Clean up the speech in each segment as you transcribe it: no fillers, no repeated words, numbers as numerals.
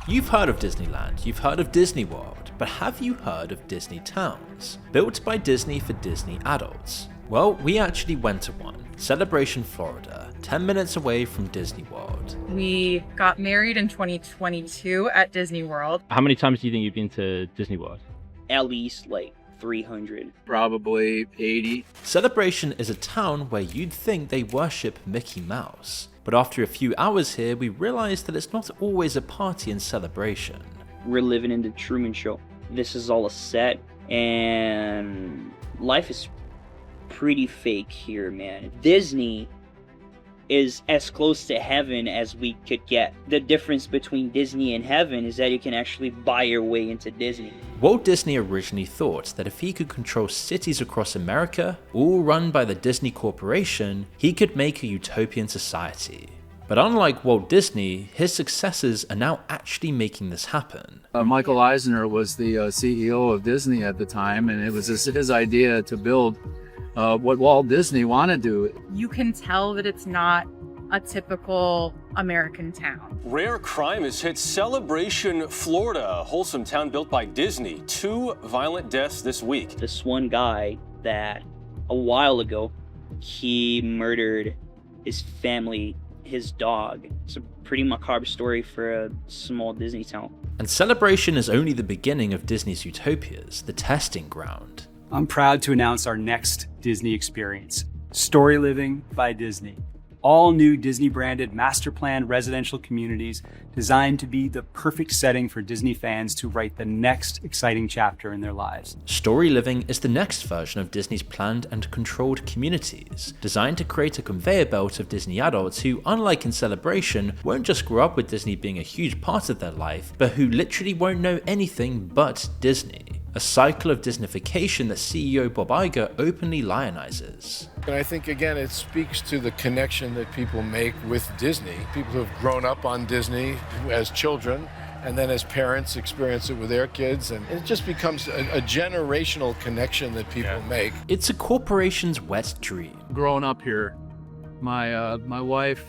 You've heard of Disneyland, you've heard of Disney World, but have you heard of Disney Towns? Built by Disney for Disney adults. Well, we actually went to one, Celebration, Florida, 10 minutes away from Disney World. We got married in 2022 at Disney World. How many times do you think you've been to Disney World? At least like 300. Probably 80. Celebration is a town where you'd think they worship Mickey Mouse. But after a few hours here, we realized that it's not always a party in Celebration. We're living in the Truman Show. This is all a set, and life is pretty fake here, man. Disney is as close to heaven as we could get. The difference between Disney and heaven is that you can actually buy your way into Disney. Walt Disney originally thought that if he could control cities across America, all run by the Disney Corporation, he could make a utopian society. But unlike Walt Disney, his successors are now actually making this happen. Michael Eisner was the CEO of Disney at the time, and it was his idea to build what Walt Disney wanted to do. You can tell that it's not a typical American town. Rare crime has hit Celebration, Florida, a wholesome town built by Disney. 2 violent deaths this week. This one guy that a while ago, he murdered his family, his dog. It's a pretty macabre story for a small Disney town. And Celebration is only the beginning of Disney's utopias, the testing ground. I'm proud to announce our next Disney experience, Story Living by Disney. All new Disney branded master plan residential communities designed to be the perfect setting for Disney fans to write the next exciting chapter in their lives. Story Living is the next version of Disney's planned and controlled communities, designed to create a conveyor belt of Disney adults who, unlike in Celebration, won't just grow up with Disney being a huge part of their life, but who literally won't know anything but Disney. A cycle of Disneyfication that CEO Bob Iger openly lionizes. And I think, again, it speaks to the connection that people make with Disney. People who have grown up on Disney as children, and then as parents experience it with their kids, and it just becomes a generational connection that people make. It's a corporation's wet dream. Growing up here, my wife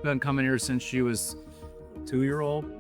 been coming here since she was 2-year-old.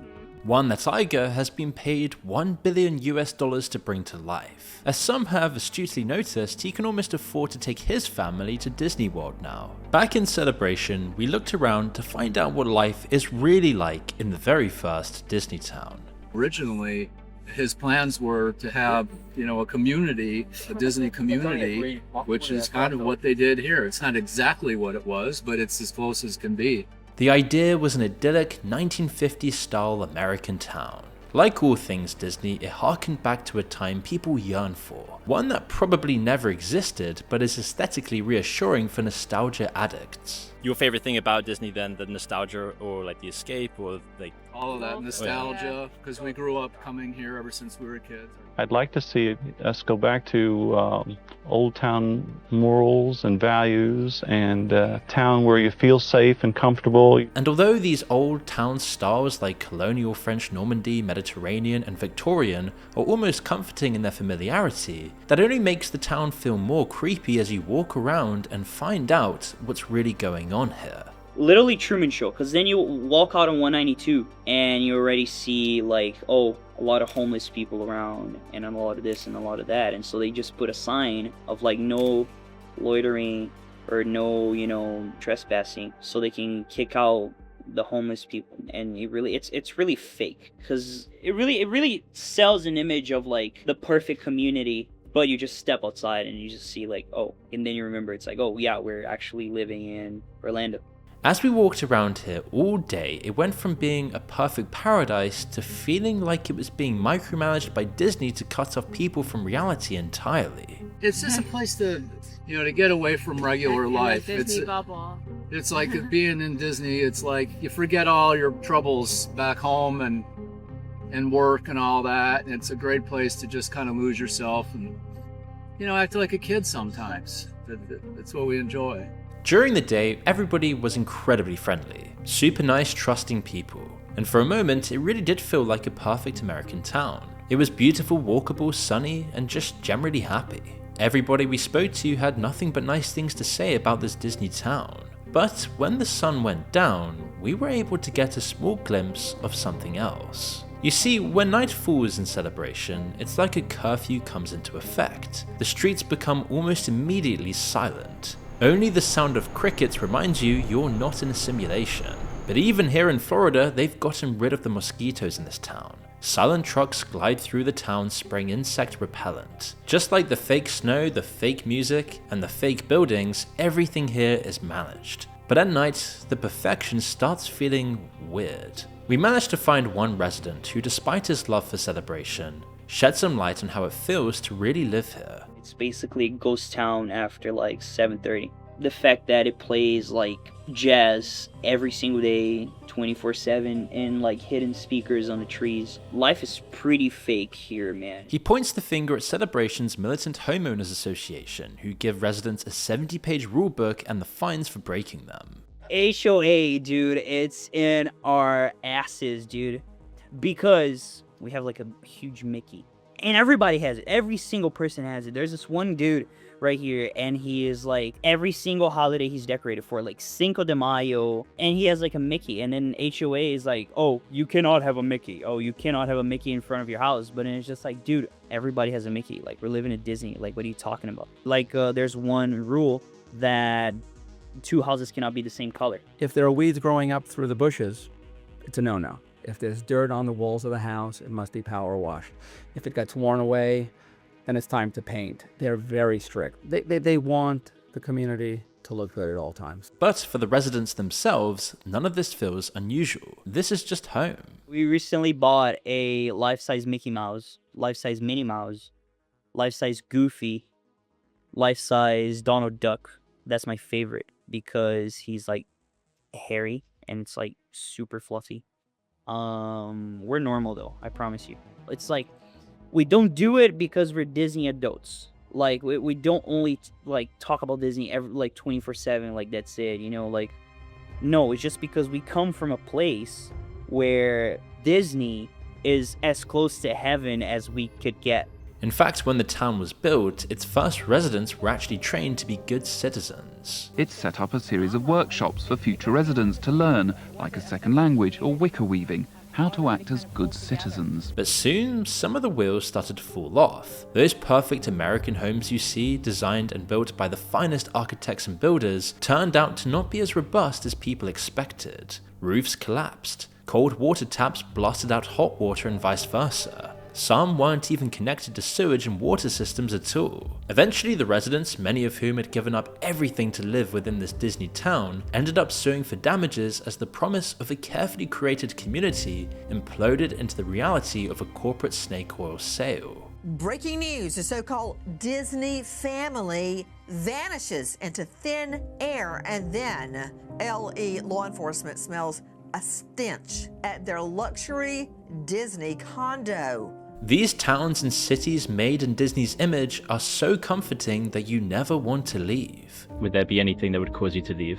One that Iger has been paid $1 billion to bring to life. As some have astutely noticed, he can almost afford to take his family to Disney World now. Back in Celebration, we looked around to find out what life is really like in the very first Disney town. Originally, his plans were to have, a community, a Disney community, which is kind of what they did here. It's not exactly what it was, but it's as close as can be. The idea was an idyllic 1950s-style American town. Like all things Disney, it harkened back to a time people yearn for. One that probably never existed, but is aesthetically reassuring for nostalgia addicts. Your favorite thing about Disney then, the nostalgia or like the escape or like... All of that nostalgia, because we grew up coming here ever since we were kids. I'd like to see us go back to old town morals and values and a town where you feel safe and comfortable. And although these old town styles like colonial French Normandy, Mediterranean and Victorian are almost comforting in their familiarity, that only makes the town feel more creepy as you walk around and find out what's really going on here. Literally Truman Show, because then you walk out on 192 and you already see like, a lot of homeless people around and a lot of this and a lot of that, and so they just put a sign of like no loitering or no trespassing, so they can kick out the homeless people. And it's really fake, because it really sells an image of like the perfect community, but you just step outside and you just see like, and then you remember it's like, we're actually living in Orlando. As we walked around here all day, it went from being a perfect paradise to feeling like it was being micromanaged by Disney to cut off people from reality entirely. It's just a place to get away from regular life. Disney bubble. It's like being in Disney. It's like you forget all your troubles back home and work and all that. And it's a great place to just kind of lose yourself and, act like a kid sometimes. That's what we enjoy. During the day, everybody was incredibly friendly, super nice, trusting people, and for a moment it really did feel like a perfect American town. It was beautiful, walkable, sunny, and just generally happy. Everybody we spoke to had nothing but nice things to say about this Disney town. But when the sun went down, we were able to get a small glimpse of something else. You see, when night falls in Celebration, it's like a curfew comes into effect. The streets become almost immediately silent. Only the sound of crickets reminds you you're not in a simulation. But even here in Florida, they've gotten rid of the mosquitoes in this town. Silent trucks glide through the town spraying insect repellent. Just like the fake snow, the fake music, and the fake buildings, everything here is managed. But at night, the perfection starts feeling weird. We managed to find one resident who, despite his love for Celebration, shed some light on how it feels to really live here. It's basically a ghost town after like 7:30. The fact that it plays like jazz every single day, 24/7, and like hidden speakers on the trees. Life is pretty fake here, man. He points the finger at Celebration's Militant Homeowners Association, who give residents a 70-page rulebook and the fines for breaking them. HOA, dude, it's in our asses, dude. Because we have like a huge Mickey. And everybody has it. Every single person has it. There's this one dude right here, and he is like, every single holiday he's decorated for, like Cinco de Mayo, and he has like a Mickey. And then HOA is like, oh, you cannot have a Mickey. Oh, you cannot have a Mickey in front of your house. But then it's just like, dude, everybody has a Mickey. Like, we're living at Disney. Like, what are you talking about? Like, there's one rule that 2 houses cannot be the same color. If there are weeds growing up through the bushes, it's a no-no. If there's dirt on the walls of the house, it must be power washed. If it gets worn away, then it's time to paint. They're very strict. They want the community to look good at all times. But for the residents themselves, none of this feels unusual. This is just home. We recently bought a life-size Mickey Mouse, life-size Minnie Mouse, life-size Goofy, life-size Donald Duck. That's my favorite because he's like hairy and it's like super fluffy. We're normal though, I promise you. It's like, we don't do it because we're Disney adults. Like, we don't only like talk about Disney every like 24/7, like that's it, you know, like, no, it's just because we come from a place where Disney is as close to heaven as we could get. In fact, when the town was built, its first residents were actually trained to be good citizens. It set up a series of workshops for future residents to learn, like a second language or wicker weaving, how to act as good citizens. But soon, some of the wheels started to fall off. Those perfect American homes you see, designed and built by the finest architects and builders, turned out to not be as robust as people expected. Roofs collapsed. Cold water taps blasted out hot water and vice versa. Some weren't even connected to sewage and water systems at all. Eventually, the residents, many of whom had given up everything to live within this Disney town, ended up suing for damages as the promise of a carefully created community imploded into the reality of a corporate snake oil sale. Breaking news, the so-called Disney family vanishes into thin air, and then LE law enforcement smells a stench at their luxury Disney condo. These towns and cities made in Disney's image are so comforting that you never want to leave. Would there be anything that would cause you to leave?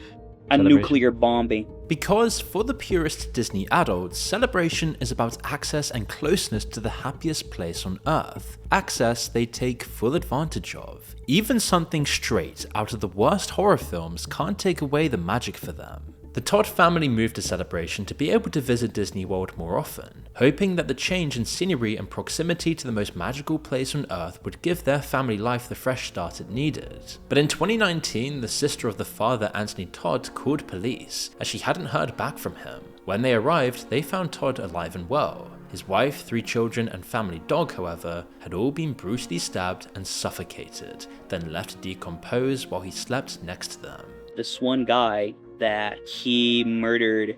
A nuclear bombing. Because for the purest Disney adults, Celebration is about access and closeness to the happiest place on Earth. Access they take full advantage of. Even something straight out of the worst horror films can't take away the magic for them. The Todd family moved to Celebration to be able to visit Disney World more often, hoping that the change in scenery and proximity to the most magical place on Earth would give their family life the fresh start it needed. But in 2019, the sister of the father, Anthony Todd, called police, as she hadn't heard back from him. When they arrived, they found Todd alive and well. His wife, 3 children, and family dog, however, had all been brutally stabbed and suffocated, then left to decompose while he slept next to them. This one guy that he murdered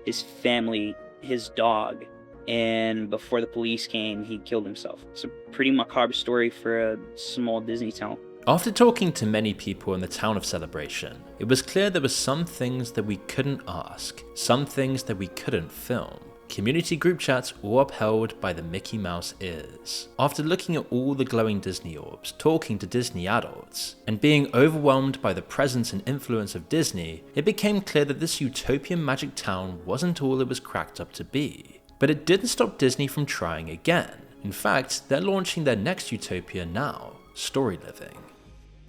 his family, his dog, and before the police came, he killed himself. It's a pretty macabre story for a small Disney town. After talking to many people in the town of Celebration, it was clear there were some things that we couldn't ask, some things that we couldn't film. Community group chats all upheld by the Mickey Mouse ears. After looking at all the glowing Disney orbs, talking to Disney adults, and being overwhelmed by the presence and influence of Disney, it became clear that this utopian magic town wasn't all it was cracked up to be. But it didn't stop Disney from trying again. In fact, they're launching their next utopia now, story living.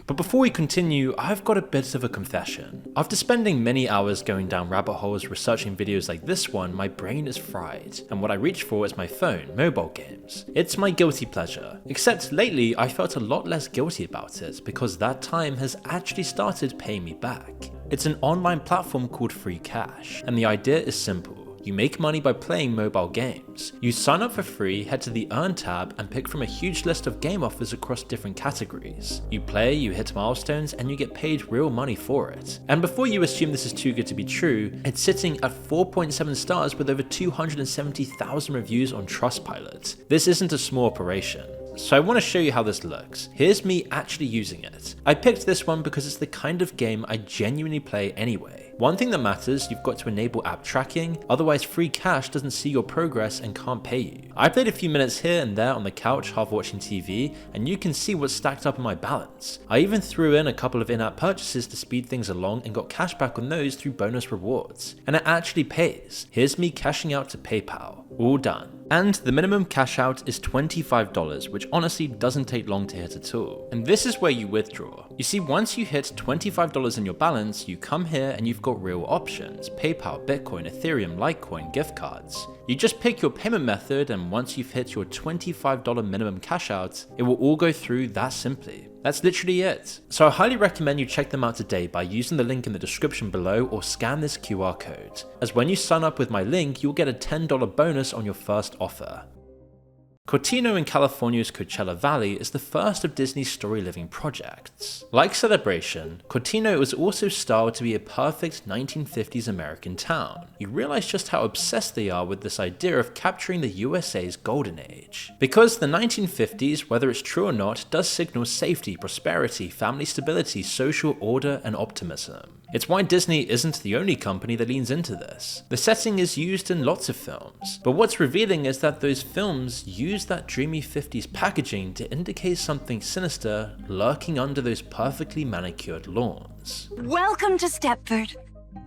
But before we continue, I've got a bit of a confession. After spending many hours going down rabbit holes researching videos like this one, my brain is fried, and what I reach for is my phone, mobile games. It's my guilty pleasure. Except lately, I felt a lot less guilty about it because that time has actually started paying me back. It's an online platform called Free Cash, and the idea is simple. You make money by playing mobile games. You sign up for free, head to the Earn tab, and pick from a huge list of game offers across different categories. You play, you hit milestones, and you get paid real money for it. And before you assume this is too good to be true, it's sitting at 4.7 stars with over 270,000 reviews on Trustpilot. This isn't a small operation. So I want to show you how this looks. Here's me actually using it. I picked this one because it's the kind of game I genuinely play anyway. One thing that matters, you've got to enable app tracking, otherwise Free Cash doesn't see your progress and can't pay you. I played a few minutes here and there on the couch half watching TV, and you can see what's stacked up in my balance. I even threw in a couple of in-app purchases to speed things along and got cash back on those through bonus rewards. And it actually pays. Here's me cashing out to PayPal. All done. And the minimum cash out is $25, which honestly doesn't take long to hit at all. And this is where you withdraw. You see, once you hit $25 in your balance, you come here and you've got real options: PayPal, Bitcoin, Ethereum, Litecoin, gift cards. You just pick your payment method, and once you've hit your $25 minimum cash out, it will all go through that simply. That's literally it. So I highly recommend you check them out today by using the link in the description below or scan this QR code, as when you sign up with my link, you'll get a $10 bonus on your first offer. Cortino in California's Coachella Valley is the first of Disney's story living projects. Like Celebration, Cortino was also styled to be a perfect 1950s American town. You realize just how obsessed they are with this idea of capturing the USA's golden age. Because the 1950s, whether it's true or not, does signal safety, prosperity, family stability, social order, and optimism. It's why Disney isn't the only company that leans into this. The setting is used in lots of films, but what's revealing is that those films use that dreamy 50s packaging to indicate something sinister lurking under those perfectly manicured lawns. Welcome to Stepford.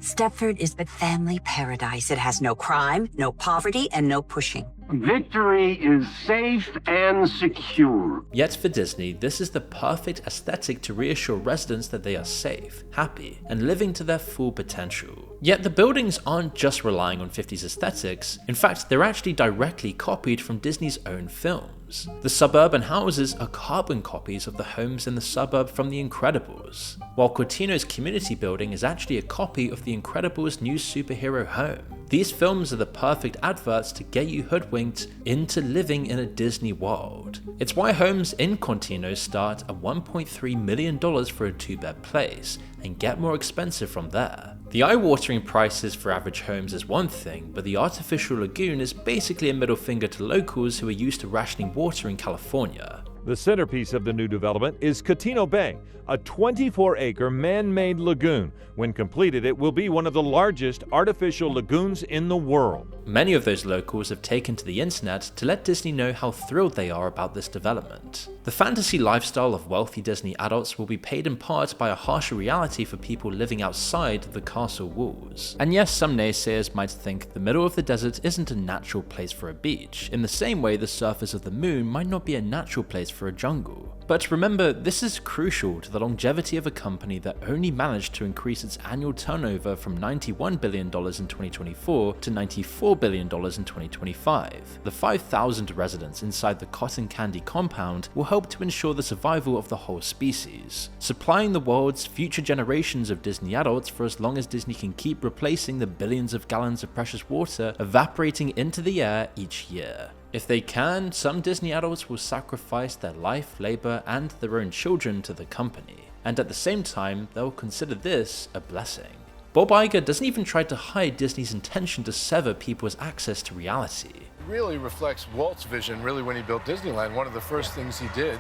Stepford is the family paradise. It has no crime, no poverty, and no pushing. Victory is safe and secure. Yet for Disney, this is the perfect aesthetic to reassure residents that they are safe, happy, and living to their full potential. Yet the buildings aren't just relying on 50s aesthetics. In fact, they're actually directly copied from Disney's own films. The suburban houses are carbon copies of the homes in the suburb from The Incredibles, while Cortino's community building is actually a copy of The Incredibles' new superhero home. These films are the perfect adverts to get you hoodwinked into living in a Disney world. It's why homes in Cortino start at $1.3 million for a two-bed place and get more expensive from there. The eye-watering prices for average homes is one thing, but the artificial lagoon is basically a middle finger to locals who are used to rationing water in California. The centerpiece of the new development is Cotino Bay, a 24-acre man-made lagoon. When completed, it will be one of the largest artificial lagoons in the world. Many of those locals have taken to the internet to let Disney know how thrilled they are about this development. The fantasy lifestyle of wealthy Disney adults will be paid in part by a harsher reality for people living outside the castle walls. And yes, some naysayers might think the middle of the desert isn't a natural place for a beach, in the same way the surface of the moon might not be a natural place for a jungle. But remember, this is crucial to the longevity of a company that only managed to increase its annual turnover from $91 billion in 2024 to $94 billion in 2025. The 5,000 residents inside the cotton candy compound will help to ensure the survival of the whole species, supplying the world's future generations of Disney adults for as long as Disney can keep replacing the billions of gallons of precious water evaporating into the air each year. If they can, some Disney adults will sacrifice their life, labor, and their own children to the company. And at the same time, they'll consider this a blessing. Bob Iger doesn't even try to hide Disney's intention to sever people's access to reality. It really reflects Walt's vision, really, when he built Disneyland. One of the first things he did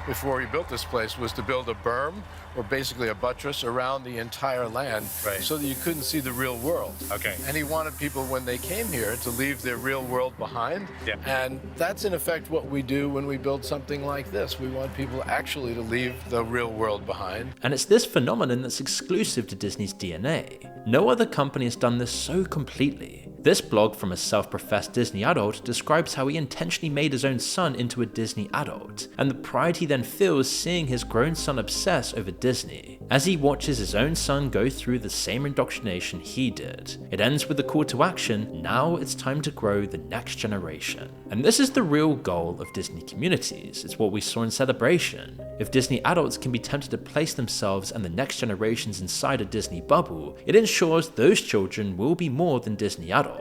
before he built this place was to build a berm, or basically a buttress, around the entire land, so that you couldn't see the real world. Okay. And he wanted people, when they came here, to leave their real world behind. Yeah. And that's in effect what we do when we build something like this. We want people actually to leave the real world behind. And it's this phenomenon that's exclusive to Disney's DNA. No other company has done this so completely. This blog from a self-professed Disney adult describes how he intentionally made his own son into a Disney adult, and the pride he then feels seeing his grown son obsess over Disney, as he watches his own son go through the same indoctrination he did. It ends with the call to action: now it's time to grow the next generation. And this is the real goal of Disney communities. It's what we saw in Celebration. If Disney adults can be tempted to place themselves and the next generations inside a Disney bubble, it ensures those children will be more than Disney adults.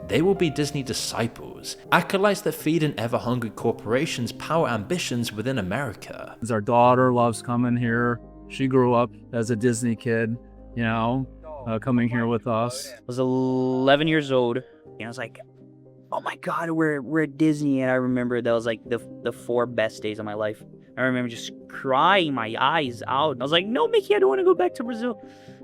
They will be Disney disciples, acolytes that feed an ever-hungry corporation's power ambitions within America. Our daughter loves coming here. She grew up as a Disney kid, you know, coming here with us. I was 11 years old, and I was like, oh my God, we're at Disney. And I remember that was like the 4 best days of my life. I remember just crying my eyes out. I was like, no, Mickey, I don't want to go back to Brazil.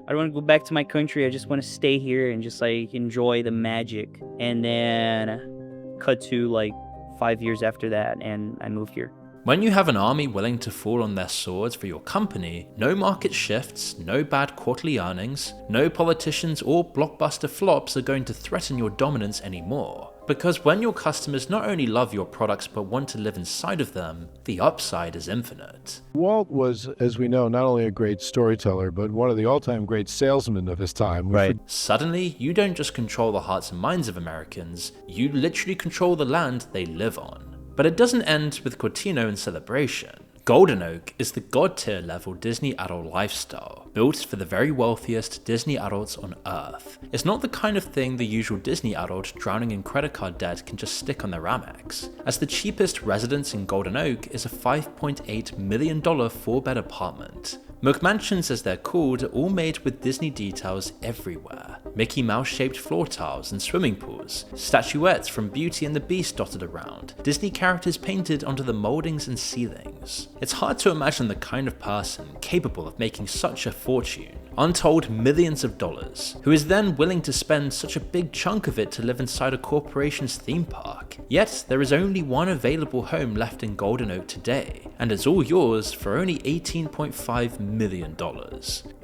I don't want to go back to my country. I just want to stay here and just like enjoy the magic. And then cut to like 5 years after that, and I moved here. When you have an army willing to fall on their swords for your company, no market shifts, no bad quarterly earnings, no politicians or blockbuster flops are going to threaten your dominance anymore. Because when your customers not only love your products but want to live inside of them, the upside is infinite. Walt was, as we know, not only a great storyteller, but one of the all-time great salesmen of his time. Right. Suddenly, you don't just control the hearts and minds of Americans, you literally control the land they live on. But it doesn't end with Cortino and Celebration. Golden Oak is the god-tier level Disney adult lifestyle, built for the very wealthiest Disney adults on Earth. It's not the kind of thing the usual Disney adult drowning in credit card debt can just stick on their Amex, as the cheapest residence in Golden Oak is a $5.8 million 4-bed apartment. McMansions, as they're called, are all made with Disney details everywhere. Mickey Mouse-shaped floor tiles and swimming pools, statuettes from Beauty and the Beast dotted around, Disney characters painted onto the moldings and ceilings. It's hard to imagine the kind of person capable of making such a fortune, untold millions of dollars, who is then willing to spend such a big chunk of it to live inside a corporation's theme park. Yet there is only one available home left in Golden Oak today, and it's all yours for only $18.5 million.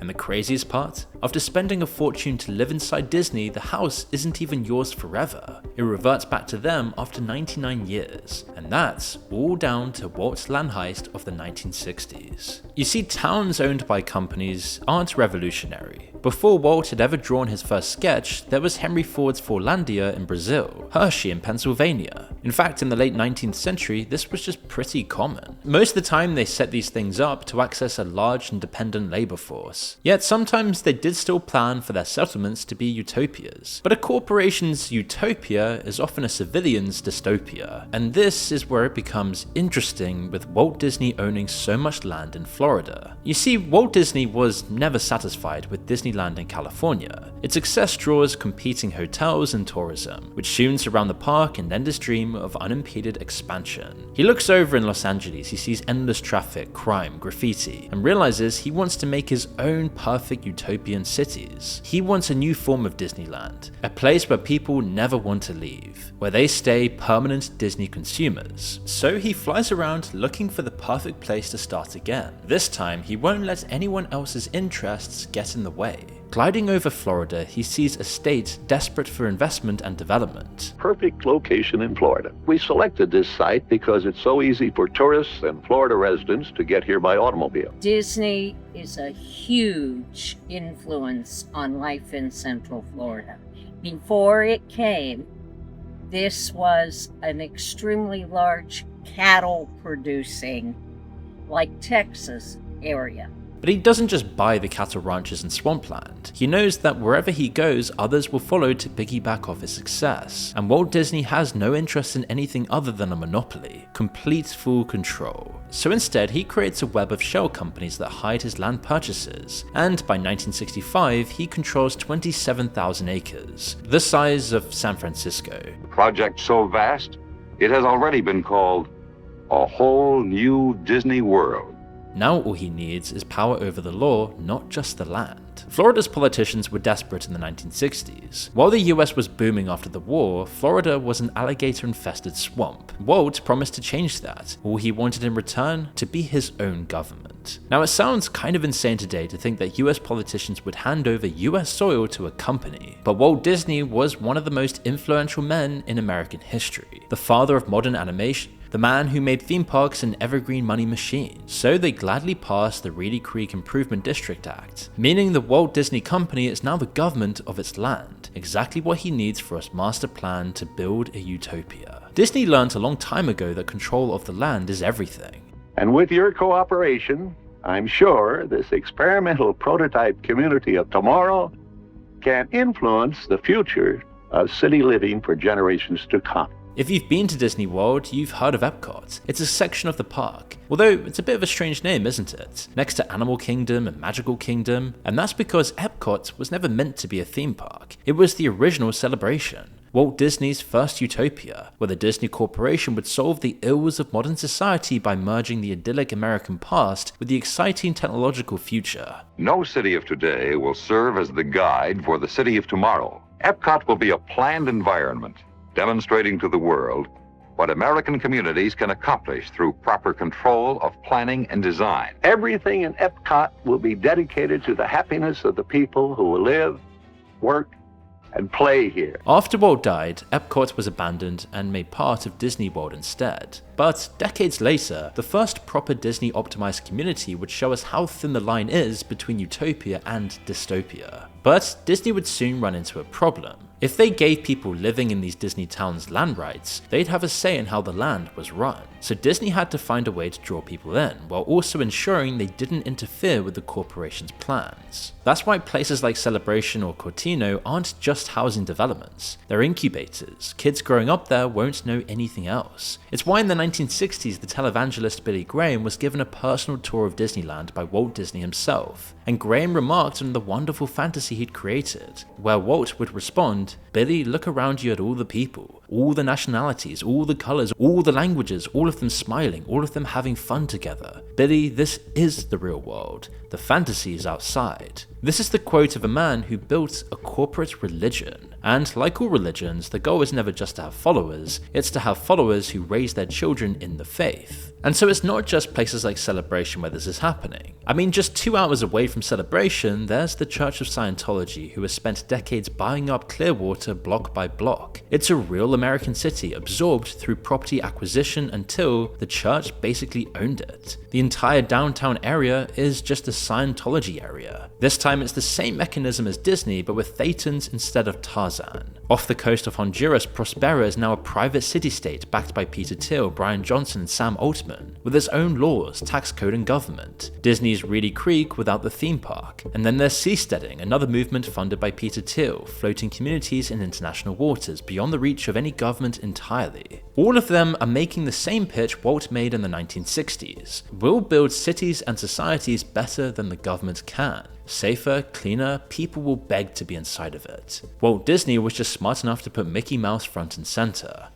And the craziest part? After spending a fortune to live inside Disney, the house isn't even yours forever. It reverts back to them after 99 years, and that's all down to Walt's land heist of the 1960s. You see, towns owned by companies aren't revolutionary. Before Walt had ever drawn his first sketch, there was Henry Ford's Forlandia in Brazil, Hershey in Pennsylvania. In fact, in the late 19th century, this was just pretty common. Most of the time they set these things up to access a large independent labor force. Yet sometimes they did still plan for their settlements to be utopias. But a corporation's utopia is often a civilian's dystopia. And this is where it becomes interesting with Walt Disney owning so much land in Florida. You see, Walt Disney was never satisfied with Disneyland in California. Its success draws competing hotels and tourism, which soon surround the park and end his dream of unimpeded expansion. He looks over in Los Angeles, he sees endless traffic, crime, graffiti, and realizes he wants to make his own perfect utopian cities. He wants a new form of Disneyland, a place where people never want to leave, where they stay permanent Disney consumers. So he flies around looking for the perfect place to start again. This time, he won't let anyone else's interests get in the way. Gliding over Florida, he sees a state desperate for investment and development. Perfect location in Florida. We selected this site because it's so easy for tourists and Florida residents to get here by automobile. Disney is a huge influence on life in Central Florida. Before it came, this was an extremely large cattle producing, like Texas area. But he doesn't just buy the cattle ranches and swampland. He knows that wherever he goes, others will follow to piggyback off his success. And Walt Disney has no interest in anything other than a monopoly, complete full control. So instead, he creates a web of shell companies that hide his land purchases. And by 1965, he controls 27,000 acres, the size of San Francisco. A project so vast, it has already been called a whole new Disney World. Now all he needs is power over the law, not just the land. Florida's politicians were desperate in the 1960s. While the US was booming after the war, Florida was an alligator-infested swamp. Walt promised to change that. All he wanted in return? To be his own government. district. Now, it sounds kind of insane today to think that US politicians would hand over US soil to a company, but Walt Disney was one of the most influential men in American history, the father of modern animation, the man who made theme parks an evergreen money machine. So they gladly passed the Reedy Creek Improvement District Act, meaning the Walt Disney Company is now the government of its land, exactly what he needs for his master plan to build a utopia. Disney learned a long time ago that control of the land is everything. And with your cooperation, I'm sure this experimental prototype community of tomorrow can influence the future of city living for generations to come. If you've been to Disney World, you've heard of Epcot. It's a section of the park. Although it's a bit of a strange name, isn't it? Next to Animal Kingdom and Magical Kingdom. And that's because Epcot was never meant to be a theme park. It was the original celebration. Walt Disney's first utopia, where the Disney Corporation would solve the ills of modern society by merging the idyllic American past with the exciting technological future. No city of today will serve as the guide for the city of tomorrow. Epcot will be a planned environment, demonstrating to the world what American communities can accomplish through proper control of planning and design. Everything in Epcot will be dedicated to the happiness of the people who will live, work, and play here. After Walt died, Epcot was abandoned and made part of Disney World instead. But decades later, the first proper Disney optimized community would show us how thin the line is between utopia and dystopia. But Disney would soon run into a problem. If they gave people living in these Disney towns land rights, they'd have a say in how the land was run. So Disney had to find a way to draw people in, while also ensuring they didn't interfere with the corporation's plans. That's why places like Celebration or Cortino aren't just housing developments, they're incubators. Kids growing up there won't know anything else. It's why in the 1960s the televangelist Billy Graham was given a personal tour of Disneyland by Walt Disney himself, and Graham remarked on the wonderful fantasy he'd created, where Walt would respond, "Billy, look around you at all the people, all the nationalities, all the colors, all the languages, all of them smiling, all of them having fun together. Billy, this is the real world. The fantasy is outside." This is the quote of a man who built a corporate religion. And like all religions, the goal is never just to have followers, it's to have followers who raise their children in the faith. And so it's not just places like Celebration where this is happening. I mean, just 2 hours away from Celebration, there's the Church of Scientology, who has spent decades buying up Clearwater block by block. It's a real American city absorbed through property acquisition until the church basically owned it. The entire downtown area is just a Scientology area. This time it's the same mechanism as Disney, but with Thetans instead of Tarzan. Off the coast of Honduras, Prospera is now a private city-state backed by Peter Thiel, Brian Johnson and Sam Altman, with its own laws, tax code and government. Disney's Reedy Creek without the theme park. And then there's Seasteading, another movement funded by Peter Thiel, floating communities in international waters beyond the reach of any government entirely. All of them are making the same pitch Walt made in the 1960s. We'll build cities and societies better than the government can. Safer, cleaner, people will beg to be inside of it. Walt Disney was just smart enough to put Mickey Mouse front and center.